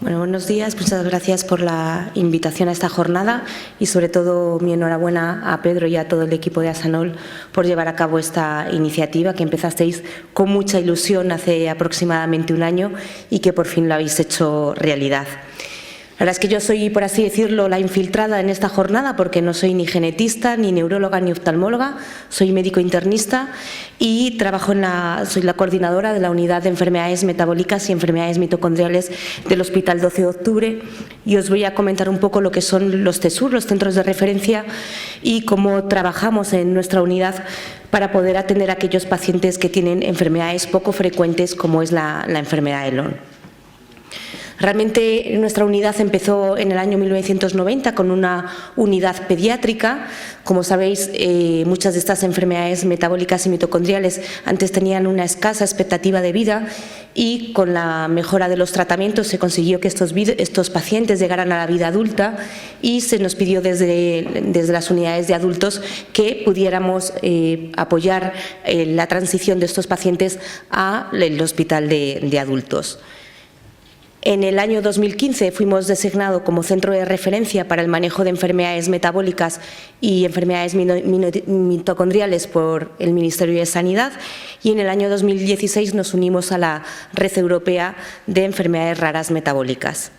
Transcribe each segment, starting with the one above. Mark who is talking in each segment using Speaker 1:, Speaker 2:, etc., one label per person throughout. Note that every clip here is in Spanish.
Speaker 1: Bueno, buenos días. Muchas gracias por la invitación a esta jornada y, sobre todo, mi enhorabuena a Pedro y a todo el equipo de Asanol por llevar a cabo esta iniciativa que empezasteis con mucha ilusión hace aproximadamente un año y que por fin lo habéis hecho realidad. La verdad es que yo soy, por así decirlo, la infiltrada en esta jornada porque no soy ni genetista, ni neuróloga, ni oftalmóloga, soy médico internista y soy la coordinadora de la unidad de enfermedades metabólicas y enfermedades mitocondriales del Hospital 12 de Octubre y os voy a comentar un poco lo que son los CESUR, los centros de referencia, y cómo trabajamos en nuestra unidad para poder atender a aquellos pacientes que tienen enfermedades poco frecuentes como es la enfermedad de Lown. Realmente nuestra unidad empezó en el año 1990 con una unidad pediátrica. Como sabéis, muchas de estas enfermedades metabólicas y mitocondriales antes tenían una escasa expectativa de vida y con la mejora de los tratamientos se consiguió que estos pacientes llegaran a la vida adulta y se nos pidió desde las unidades de adultos que pudiéramos apoyar la transición de estos pacientes al hospital de adultos. En el año 2015 fuimos designados como centro de referencia para el manejo de enfermedades metabólicas y enfermedades mitocondriales por el Ministerio de Sanidad y en el año 2016 nos unimos a la Red Europea de Enfermedades Raras Metabólicas.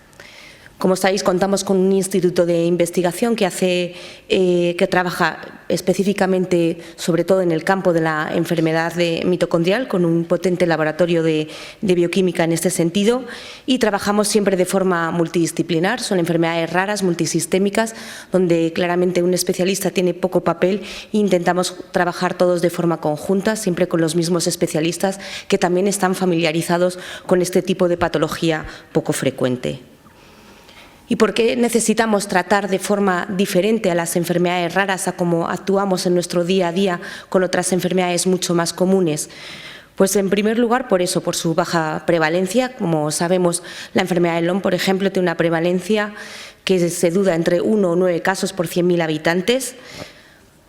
Speaker 1: Como sabéis, contamos con un instituto de investigación que trabaja específicamente, sobre todo en el campo de la enfermedad mitocondrial, con un potente laboratorio de bioquímica en este sentido, y trabajamos siempre de forma multidisciplinar. Son enfermedades raras, multisistémicas, donde claramente un especialista tiene poco papel e intentamos trabajar todos de forma conjunta, siempre con los mismos especialistas que también están familiarizados con este tipo de patología poco frecuente. ¿Y por qué necesitamos tratar de forma diferente a las enfermedades raras a cómo actuamos en nuestro día a día con otras enfermedades mucho más comunes? Pues en primer lugar por eso, por su baja prevalencia. Como sabemos, la enfermedad de Lown, por ejemplo, tiene una prevalencia que se duda entre 1 o 9 casos por 100.000 habitantes.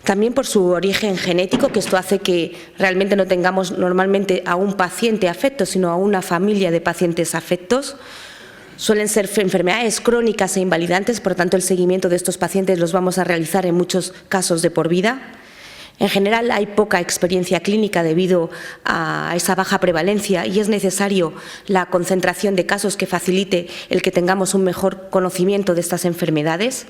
Speaker 1: También por su origen genético, que esto hace que realmente no tengamos normalmente a un paciente afecto, sino a una familia de pacientes afectos. Suelen ser enfermedades crónicas e invalidantes, por tanto el seguimiento de estos pacientes los vamos a realizar en muchos casos de por vida. En general hay poca experiencia clínica debido a esa baja prevalencia y es necesario la concentración de casos que facilite el que tengamos un mejor conocimiento de estas enfermedades.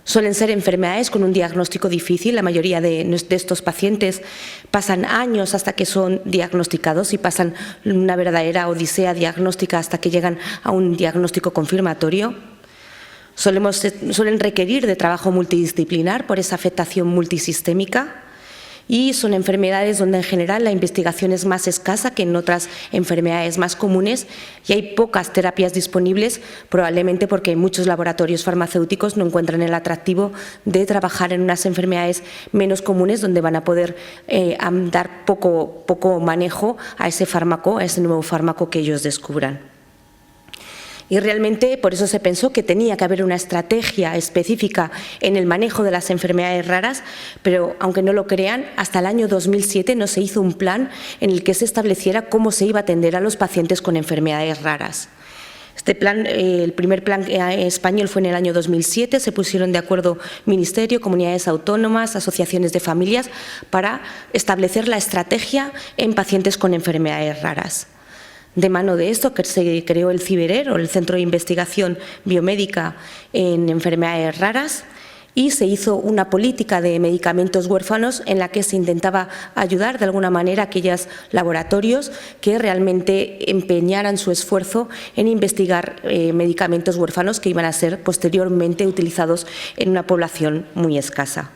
Speaker 1: Suelen ser enfermedades con un diagnóstico difícil. La mayoría de estos pacientes pasan años hasta que son diagnosticados y pasan una verdadera odisea diagnóstica hasta que llegan a un diagnóstico confirmatorio. Suelen requerir de trabajo multidisciplinar por esa afectación multisistémica. Y son enfermedades donde en general la investigación es más escasa que en otras enfermedades más comunes y hay pocas terapias disponibles, probablemente porque muchos laboratorios farmacéuticos no encuentran el atractivo de trabajar en unas enfermedades menos comunes donde van a poder dar poco manejo a ese fármaco, a ese nuevo fármaco que ellos descubran. Y realmente por eso se pensó que tenía que haber una estrategia específica en el manejo de las enfermedades raras, pero aunque no lo crean, hasta el año 2007 no se hizo un plan en el que se estableciera cómo se iba a atender a los pacientes con enfermedades raras. Este plan, el primer plan español fue en el año 2007, se pusieron de acuerdo Ministerio, comunidades autónomas, asociaciones de familias para establecer la estrategia en pacientes con enfermedades raras. De mano de esto que se creó el CIBERER, o el Centro de Investigación Biomédica en Enfermedades Raras, y se hizo una política de medicamentos huérfanos en la que se intentaba ayudar de alguna manera a aquellos laboratorios que realmente empeñaran su esfuerzo en investigar medicamentos huérfanos que iban a ser posteriormente utilizados en una población muy escasa.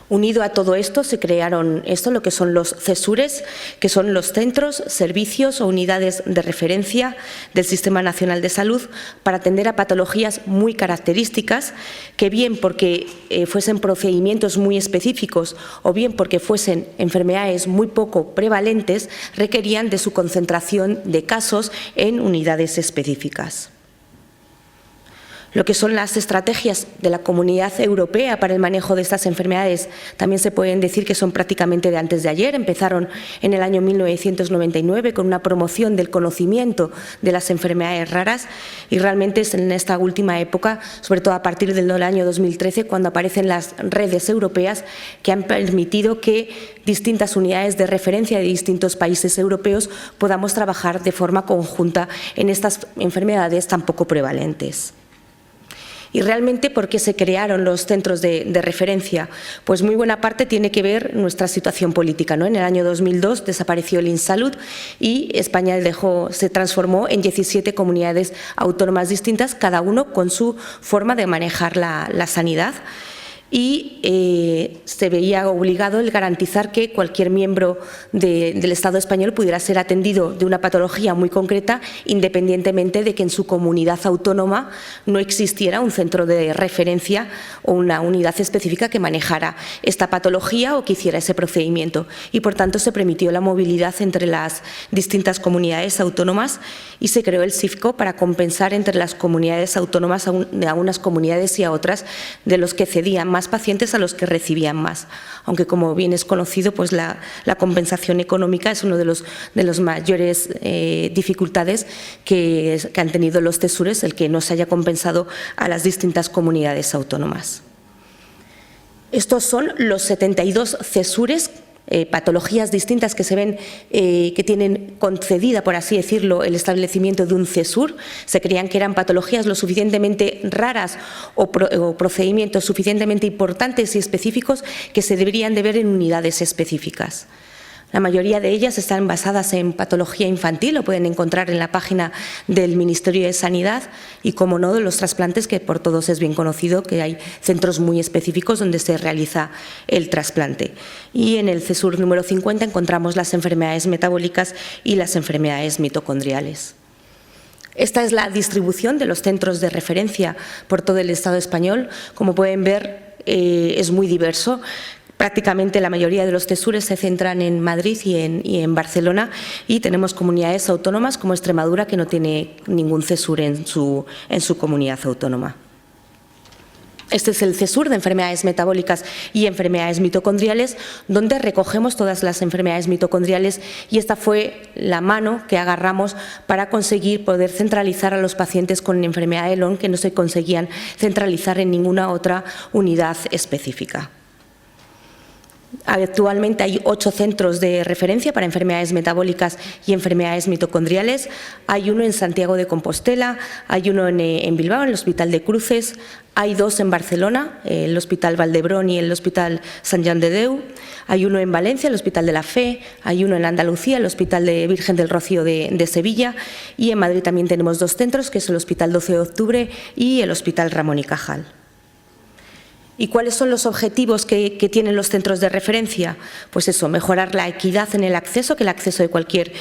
Speaker 1: Unido a todo esto se crearon lo que son los CESURES, que son los centros, servicios o unidades de referencia del Sistema Nacional de Salud para atender a patologías muy características que bien porque fuesen procedimientos muy específicos o bien porque fuesen enfermedades muy poco prevalentes requerían de su concentración de casos en unidades específicas. Lo que son las estrategias de la Comunidad Europea para el manejo de estas enfermedades también se pueden decir que son prácticamente de antes de ayer. Empezaron en el año 1999 con una promoción del conocimiento de las enfermedades raras y realmente es en esta última época, sobre todo a partir del año 2013, cuando aparecen las redes europeas que han permitido que distintas unidades de referencia de distintos países europeos podamos trabajar de forma conjunta en estas enfermedades tan poco prevalentes. Y realmente, ¿por qué se crearon los centros de referencia? Pues muy buena parte tiene que ver nuestra situación política, ¿no? En el año 2002 desapareció el INSalud y España se transformó en 17 comunidades autónomas distintas, cada uno con su forma de manejar la sanidad. Y se veía obligado el garantizar que cualquier miembro del Estado español pudiera ser atendido de una patología muy concreta, independientemente de que en su comunidad autónoma no existiera un centro de referencia o una unidad específica que manejara esta patología o que hiciera ese procedimiento. Y, por tanto, se permitió la movilidad entre las distintas comunidades autónomas y se creó el CIFCO para compensar entre las comunidades autónomas a unas comunidades y a otras de los que cedían más pacientes a los que recibían más, aunque como bien es conocido, pues la compensación económica es uno de los mayores dificultades que han tenido los CESURes, el que no se haya compensado a las distintas comunidades autónomas. Estos son los 72 CESURes, patologías distintas que se ven que tienen concedida, por así decirlo, el establecimiento de un CESUR. Se creían que eran patologías lo suficientemente raras o procedimientos suficientemente importantes y específicos que se deberían de ver en unidades específicas. La mayoría de ellas están basadas en patología infantil, lo pueden encontrar en la página del Ministerio de Sanidad y, como no, de los trasplantes, que por todos es bien conocido que hay centros muy específicos donde se realiza el trasplante. Y en el CESUR número 50 encontramos las enfermedades metabólicas y las enfermedades mitocondriales. Esta es la distribución de los centros de referencia por todo el Estado español. Como pueden ver, es muy diverso. Prácticamente la mayoría de los CESURes se centran en Madrid y en Barcelona, y tenemos comunidades autónomas como Extremadura, que no tiene ningún CESUR en su comunidad autónoma. Este es el CESUR de enfermedades metabólicas y enfermedades mitocondriales, donde recogemos todas las enfermedades mitocondriales, y esta fue la mano que agarramos para conseguir poder centralizar a los pacientes con enfermedad de Lyme que no se conseguían centralizar en ninguna otra unidad específica. Actualmente hay 8 centros de referencia para enfermedades metabólicas y enfermedades mitocondriales. Hay uno en Santiago de Compostela, hay uno en Bilbao, en el Hospital de Cruces, hay 2 en Barcelona, el Hospital Valdebrón y el Hospital Sant Joan de Déu, hay uno en Valencia, el Hospital de la Fe, hay uno en Andalucía, el Hospital de Virgen del Rocío de Sevilla, y en Madrid también tenemos 2 centros, que es el Hospital 12 de Octubre y el Hospital Ramón y Cajal. ¿Y cuáles son los objetivos que tienen los centros de referencia? Pues eso, mejorar la equidad en el acceso, que el acceso de cualquier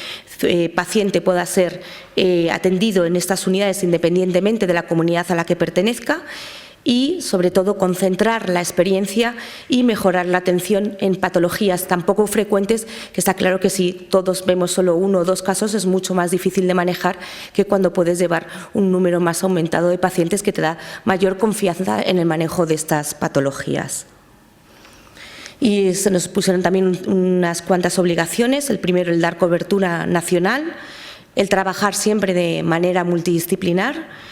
Speaker 1: paciente pueda ser atendido en estas unidades independientemente de la comunidad a la que pertenezca, y, sobre todo, concentrar la experiencia y mejorar la atención en patologías tan poco frecuentes, que está claro que si todos vemos solo 1 o 2 casos es mucho más difícil de manejar que cuando puedes llevar un número más aumentado de pacientes, que te da mayor confianza en el manejo de estas patologías. Y se nos pusieron también unas cuantas obligaciones. El primero, el dar cobertura nacional, el trabajar siempre de manera multidisciplinar,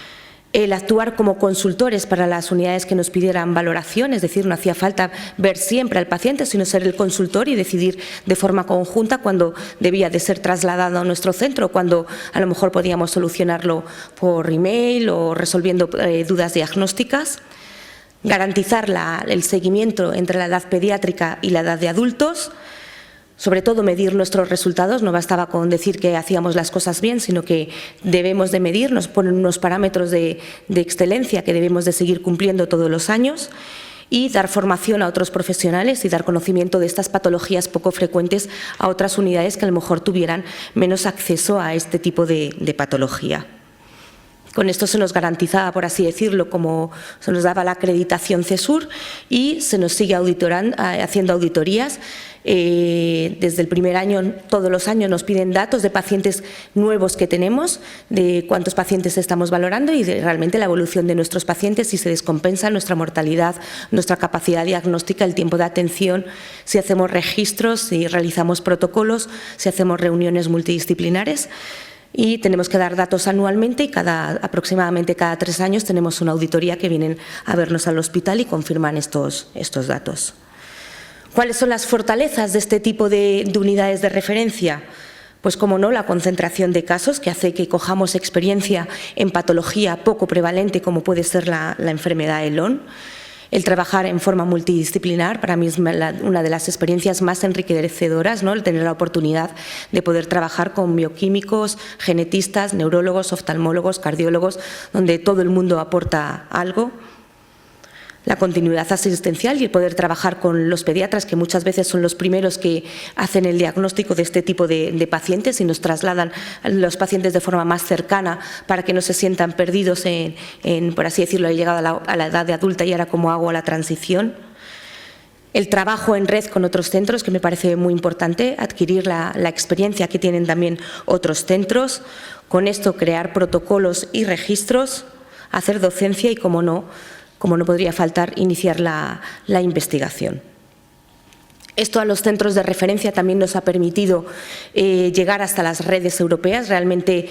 Speaker 1: el actuar como consultores para las unidades que nos pidieran valoración, es decir, no hacía falta ver siempre al paciente, sino ser el consultor y decidir de forma conjunta cuando debía de ser trasladado a nuestro centro, cuando a lo mejor podíamos solucionarlo por email o resolviendo dudas diagnósticas. Garantizar el seguimiento entre la edad pediátrica y la edad de adultos. Sobre todo, medir nuestros resultados. No bastaba con decir que hacíamos las cosas bien, sino que debemos de medir, nos ponen unos parámetros de excelencia que debemos de seguir cumpliendo todos los años, y dar formación a otros profesionales y dar conocimiento de estas patologías poco frecuentes a otras unidades que a lo mejor tuvieran menos acceso a este tipo de patología. Con esto se nos garantizaba, por así decirlo, como se nos daba la acreditación CESUR y se nos sigue haciendo auditorías. Desde el primer año, todos los años nos piden datos de pacientes nuevos que tenemos, de cuántos pacientes estamos valorando y de realmente la evolución de nuestros pacientes, si se descompensa nuestra mortalidad, nuestra capacidad diagnóstica, el tiempo de atención, si hacemos registros, si realizamos protocolos, si hacemos reuniones multidisciplinares. Y tenemos que dar datos anualmente y aproximadamente cada 3 años tenemos una auditoría que vienen a vernos al hospital y confirman estos datos. ¿Cuáles son las fortalezas de este tipo de unidades de referencia? Pues, como no, la concentración de casos, que hace que cojamos experiencia en patología poco prevalente, como puede ser la enfermedad de Lone. El trabajar en forma multidisciplinar, para mí es una de las experiencias más enriquecedoras, ¿no? El tener la oportunidad de poder trabajar con bioquímicos, genetistas, neurólogos, oftalmólogos, cardiólogos, donde todo el mundo aporta algo. La continuidad asistencial y el poder trabajar con los pediatras, que muchas veces son los primeros que hacen el diagnóstico de este tipo de pacientes y nos trasladan a los pacientes de forma más cercana para que no se sientan perdidos por así decirlo, he llegado a la edad de adulta y ahora cómo hago la transición. El trabajo en red con otros centros, que me parece muy importante, adquirir la experiencia que tienen también otros centros. Con esto, crear protocolos y registros, hacer docencia y, como no podría faltar, iniciar la investigación. Esto a los centros de referencia también nos ha permitido llegar hasta las redes europeas. Realmente,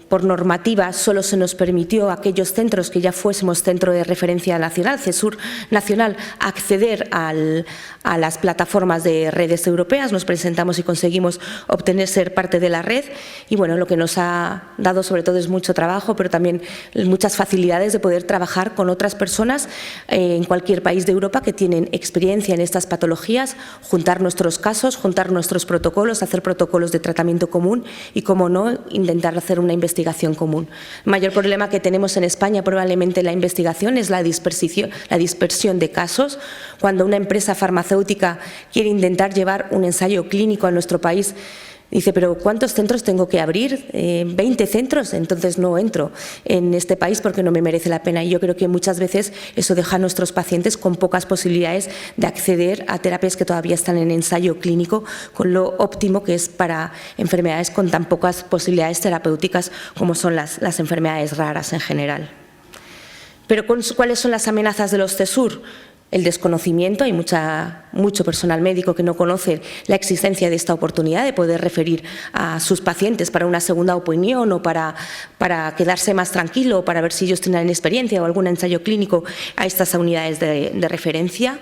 Speaker 1: por normativa, solo se nos permitió a aquellos centros que ya fuésemos centro de referencia nacional, CESUR nacional, acceder a las plataformas de redes europeas. Nos presentamos y conseguimos ser parte de la red. Y bueno, lo que nos ha dado sobre todo es mucho trabajo, pero también muchas facilidades de poder trabajar con otras personas en cualquier país de Europa que tienen experiencia en estas patologías, juntar nuestros casos, juntar nuestros protocolos, hacer protocolos de tratamiento común y, como no, intentar hacer una investigación común. El mayor problema que tenemos en España probablemente en la investigación es la dispersión de casos. Cuando una empresa farmacéutica quiere intentar llevar un ensayo clínico a nuestro país, dice, pero ¿cuántos centros tengo que abrir? 20 centros, entonces no entro en este país porque no me merece la pena. Y yo creo que muchas veces eso deja a nuestros pacientes con pocas posibilidades de acceder a terapias que todavía están en ensayo clínico, con lo óptimo que es para enfermedades con tan pocas posibilidades terapéuticas como son las enfermedades raras en general. Pero ¿cuáles son las amenazas de los CESUR? El desconocimiento, hay mucho personal médico que no conoce la existencia de esta oportunidad de poder referir a sus pacientes para una segunda opinión o para quedarse más tranquilo, para ver si ellos tienen experiencia o algún ensayo clínico a estas unidades de referencia.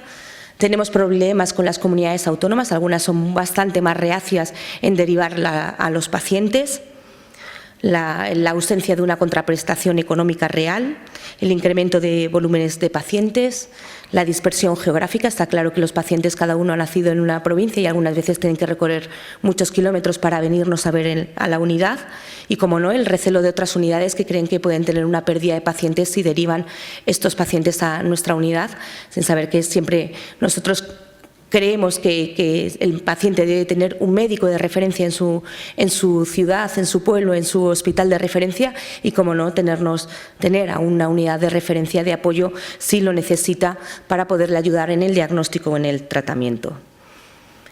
Speaker 1: Tenemos problemas con las comunidades autónomas, algunas son bastante más reacias en derivar a los pacientes. La ausencia de una contraprestación económica real, el incremento de volúmenes de pacientes, la dispersión geográfica. Está claro que los pacientes, cada uno ha nacido en una provincia y algunas veces tienen que recorrer muchos kilómetros para venirnos a ver a la unidad. Y, como no, el recelo de otras unidades que creen que pueden tener una pérdida de pacientes si derivan estos pacientes a nuestra unidad, sin saber que siempre nosotros creemos que el paciente debe tener un médico de referencia en su ciudad, en su pueblo, en su hospital de referencia y, como no, tener a una unidad de referencia de apoyo si lo necesita para poderle ayudar en el diagnóstico o en el tratamiento.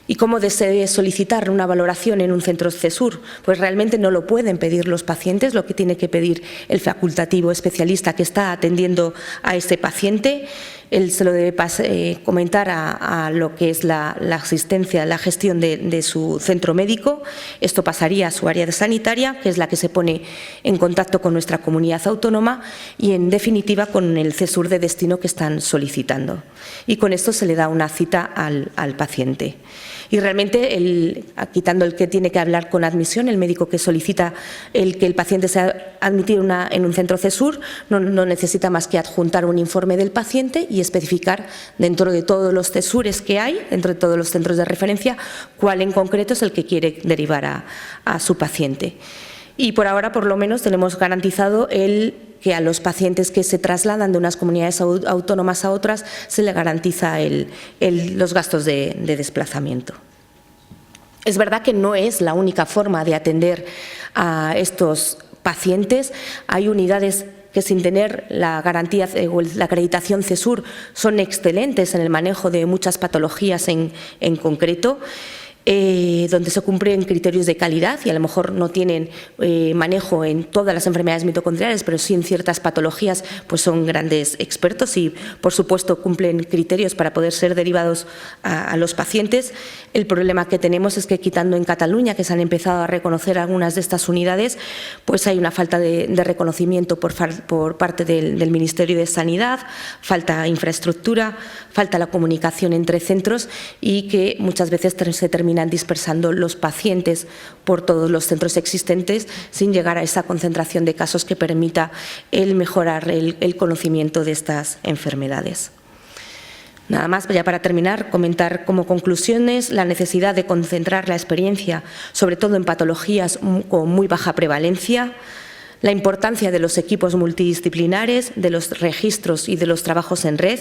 Speaker 1: ¿Y cómo se debe solicitar una valoración en un centro CESUR? Pues realmente no lo pueden pedir los pacientes, lo que tiene que pedir el facultativo especialista que está atendiendo a este paciente. Él se lo debe comentar a lo que es la asistencia, la gestión de su centro médico. Esto pasaría a su área sanitaria, que es la que se pone en contacto con nuestra comunidad autónoma y, en definitiva, con el CESUR de destino que están solicitando. Y con esto se le da una cita al paciente. Y realmente, quitando el que tiene que hablar con admisión, el médico que solicita que el paciente sea admitido en un centro CESUR no necesita más que adjuntar un informe del paciente y especificar dentro de todos los CESURes que hay, dentro de todos los centros de referencia, cuál en concreto es el que quiere derivar a su paciente. Y por ahora, por lo menos, tenemos garantizado que a los pacientes que se trasladan de unas comunidades autónomas a otras se le garantiza los gastos de desplazamiento. Es verdad que no es la única forma de atender a estos pacientes. Hay unidades que sin tener la garantía o la acreditación CESUR son excelentes en el manejo de muchas patologías en concreto, donde se cumplen criterios de calidad y a lo mejor no tienen manejo en todas las enfermedades mitocondriales, pero sí en ciertas patologías pues son grandes expertos y, por supuesto, cumplen criterios para poder ser derivados a los pacientes. El problema que tenemos es que, quitando en Cataluña, que se han empezado a reconocer algunas de estas unidades, pues hay una falta de reconocimiento por parte del Ministerio de Sanidad, falta infraestructura, falta la comunicación entre centros y que muchas veces se terminan dispersando los pacientes por todos los centros existentes sin llegar a esa concentración de casos que permita el mejorar el conocimiento de estas enfermedades. Nada más, ya para terminar, comentar como conclusiones la necesidad de concentrar la experiencia, sobre todo en patologías con muy baja prevalencia, la importancia de los equipos multidisciplinares, de los registros y de los trabajos en red,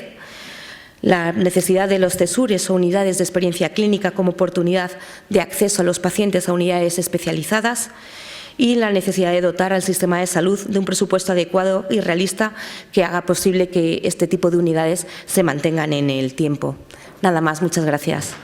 Speaker 1: la necesidad de los CESURes o unidades de experiencia clínica como oportunidad de acceso a los pacientes a unidades especializadas y la necesidad de dotar al sistema de salud de un presupuesto adecuado y realista que haga posible que este tipo de unidades se mantengan en el tiempo. Nada más, muchas gracias.